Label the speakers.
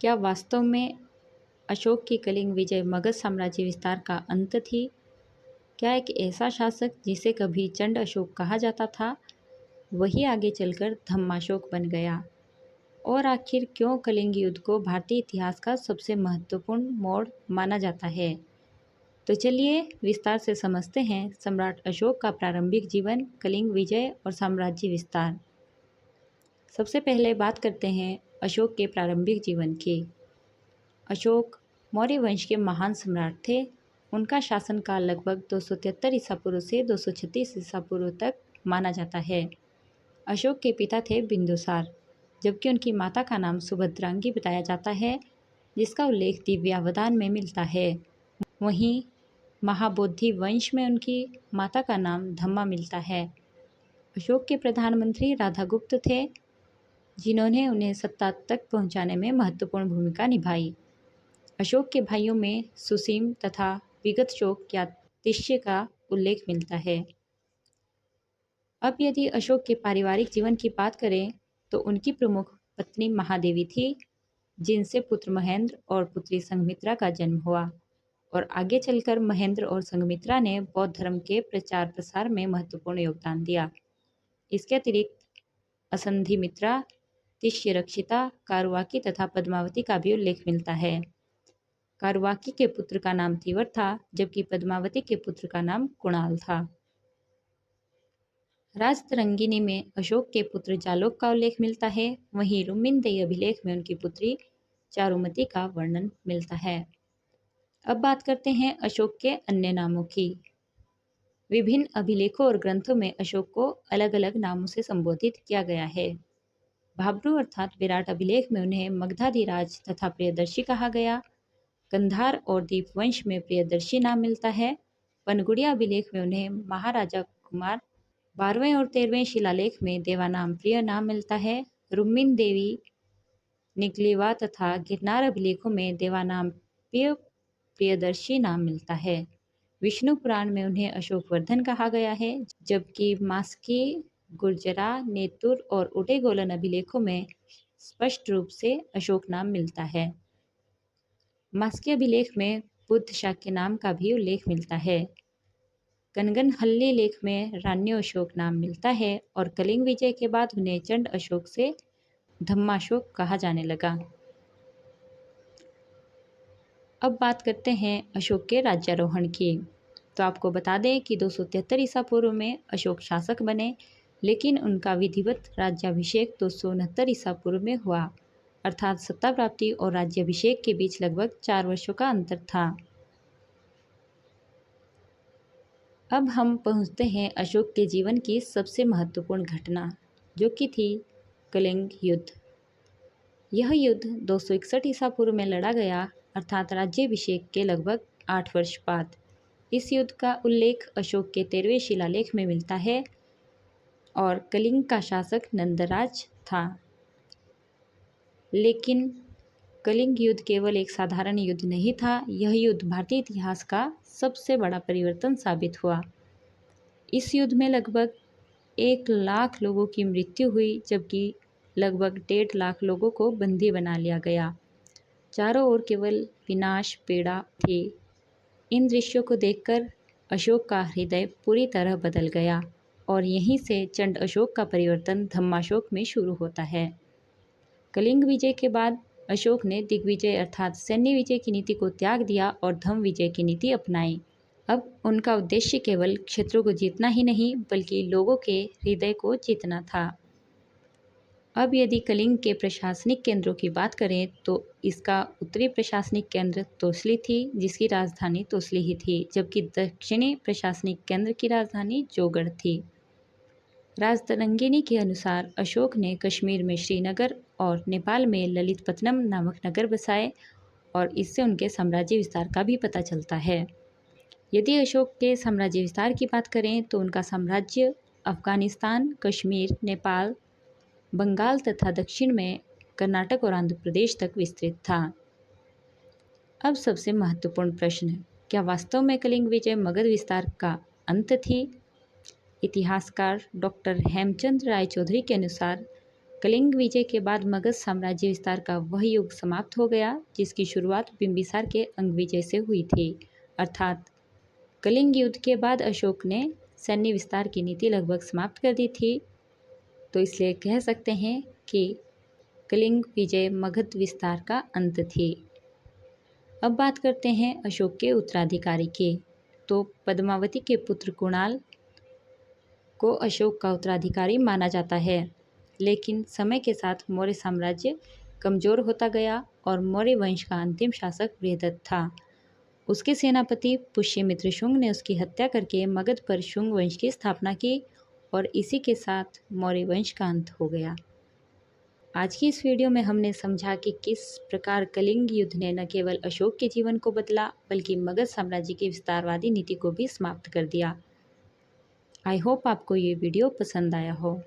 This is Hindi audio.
Speaker 1: क्या वास्तव में अशोक की कलिंग विजय मगध साम्राज्य विस्तार का अंत थी? क्या एक ऐसा शासक जिसे कभी चंड अशोक कहा जाता था, वही आगे चलकर धम्माशोक बन गया? और आखिर क्यों कलिंग युद्ध को भारतीय इतिहास का सबसे महत्वपूर्ण मोड़ माना जाता है? तो चलिए विस्तार से समझते हैं सम्राट अशोक का प्रारंभिक जीवन, कलिंग विजय और साम्राज्य विस्तार। सबसे पहले बात करते हैं अशोक के प्रारंभिक जीवन की। अशोक मौर्य वंश के महान सम्राट थे। उनका शासनकाल लगभग 273 ईसा पूर्व से 236 ईसा पूर्व तक माना जाता है। अशोक के पिता थे बिंदुसार, जबकि उनकी माता का नाम सुभद्रांगी बताया जाता है, जिसका उल्लेख दिव्यावदान में मिलता है। वहीं महाबोधि वंश में उनकी माता का नाम धम्मा मिलता है। अशोक के प्रधानमंत्री राधागुप्त थे, जिन्होंने उन्हें सत्ता तक पहुंचाने में महत्वपूर्ण भूमिका निभाई। अशोक के भाइयों में सुसीम तथा विगतशोक या तिष्य का उल्लेख मिलता है। अब यदि अशोक के पारिवारिक जीवन की बात करें तो उनकी प्रमुख पत्नी महादेवी थी, जिनसे पुत्र महेंद्र और पुत्री संघमित्रा का जन्म हुआ। और आगे चलकर महेंद्र और संघमित्रा ने बौद्ध धर्म के प्रचार प्रसार में महत्वपूर्ण योगदान दिया। इसके अतिरिक्त असंधिमित्रा, तिष्य रक्षिता, कारुवाकी तथा पद्मावती का भी उल्लेख मिलता है। कारुवाकी के पुत्र का नाम तीवर था, जबकि पद्मावती के पुत्र का नाम कुणाल था। राजतरंगिनी में अशोक के पुत्र जालोक का उल्लेख मिलता है। वहीं रुमिनदेही अभिलेख में उनकी पुत्री चारुमती का वर्णन मिलता है। अब बात करते हैं अशोक के अन्य नामों की। विभिन्न अभिलेखों और ग्रंथों में अशोक को अलग अलग नामों से संबोधित किया गया है। भाब्रू अर्थात विराट अभिलेख में उन्हें मगधाधिराज तथा प्रियदर्शी कहा गया। कंधार और दीपवंश में प्रियदर्शी नाम मिलता है। पनगुड़िया अभिलेख में उन्हें महाराजा कुमार, 12वें और 13वें शिलालेख में देवानाम प्रिय नाम मिलता है। रुम्मिन देवी, निगलेवा तथा गिरनार अभिलेखों में देवानाम प्रियदर्शी नाम मिलता है। विष्णु पुराण में उन्हें अशोकवर्धन कहा गया है, जबकि मास्की, गुर्जरा, नेतुर और उडेगोलन अभिलेखों में स्पष्ट रूप से अशोक नाम मिलता है। मास्की अभिलेख में बुद्ध शाक्य नाम का भी उल्लेख मिलता है। कनगनहल्ली लेख में रान्यो अशोक नाम मिलता है और कलिंग विजय के बाद उन्हें चंड अशोक से धम्माशोक कहा जाने लगा। अब बात करते हैं अशोक के राज्यारोहण की। तो आपको बता दें कि 273 ईसा पूर्व में अशोक शासक बने, लेकिन उनका विधिवत राज्याभिषेक 269 ईसा पूर्व में हुआ, अर्थात सत्ता प्राप्ति और राज्याभिषेक के बीच लगभग 4 वर्षों का अंतर था। अब हम पहुंचते हैं अशोक के जीवन की सबसे महत्वपूर्ण घटना, जो कि थी कलिंग युद्ध। यह युद्ध 261 ईसा पूर्व में लड़ा गया, अर्थात राज्याभिषेक के लगभग 8 वर्ष बाद। इस युद्ध का उल्लेख अशोक के 13वें शिलालेख में मिलता है और कलिंग का शासक नंदराज था। लेकिन कलिंग युद्ध केवल एक साधारण युद्ध नहीं था, यह युद्ध भारतीय इतिहास का सबसे बड़ा परिवर्तन साबित हुआ। इस युद्ध में लगभग 1 लाख लोगों की मृत्यु हुई, जबकि लगभग 1.5 लाख लोगों को बंदी बना लिया गया। चारों ओर केवल विनाश, पीड़ा थी। इन दृश्यों को देखकर अशोक का हृदय पूरी तरह बदल गया और यहीं से चंड अशोक का परिवर्तन धम्माशोक में शुरू होता है। कलिंग विजय के बाद अशोक ने दिग्विजय अर्थात सैन्य विजय की नीति को त्याग दिया और धम्म विजय की नीति अपनाई। अब उनका उद्देश्य केवल क्षेत्रों को जीतना ही नहीं, बल्कि लोगों के हृदय को जीतना था। अब यदि कलिंग के प्रशासनिक केंद्रों की बात करें तो इसका उत्तरी प्रशासनिक केंद्र तोसली थी, जिसकी राजधानी तोसली ही थी, जबकि दक्षिणी प्रशासनिक केंद्र की राजधानी जोगढ़ थी। राजतरंगिनी के अनुसार अशोक ने कश्मीर में श्रीनगर और नेपाल में ललितपत्तनम नामक नगर बसाए और इससे उनके साम्राज्य विस्तार का भी पता चलता है। यदि अशोक के साम्राज्य विस्तार की बात करें तो उनका साम्राज्य अफगानिस्तान, कश्मीर, नेपाल, बंगाल तथा दक्षिण में कर्नाटक और आंध्र प्रदेश तक विस्तृत था। अब सबसे महत्वपूर्ण प्रश्न, क्या वास्तव में कलिंग विजय मगध विस्तार का अंत थी? इतिहासकार डॉक्टर हेमचंद राय चौधरी के अनुसार कलिंग विजय के बाद मगध साम्राज्य विस्तार का वह युग समाप्त हो गया जिसकी शुरुआत बिंबिसार के अंग विजय से हुई थी। अर्थात कलिंग युद्ध के बाद अशोक ने सैन्य विस्तार की नीति लगभग समाप्त कर दी थी। तो इसलिए कह सकते हैं कि कलिंग विजय मगध विस्तार का अंत थी। अब बात करते हैं अशोक के उत्तराधिकारी की। तो पद्मावती के पुत्र कुणाल को अशोक का उत्तराधिकारी माना जाता है, लेकिन समय के साथ मौर्य साम्राज्य कमजोर होता गया और मौर्य वंश का अंतिम शासक बृहदत्त था। उसके सेनापति पुष्यमित्र शुंग ने उसकी हत्या करके मगध पर शुंग वंश की स्थापना की और इसी के साथ मौर्य वंश का अंत हो गया। आज की इस वीडियो में हमने समझा कि किस प्रकार कलिंग युद्ध ने न केवल अशोक के जीवन को बदला बल्कि मगध साम्राज्य की विस्तारवादी नीति को भी समाप्त कर दिया। आई होप आपको ये वीडियो पसंद आया हो।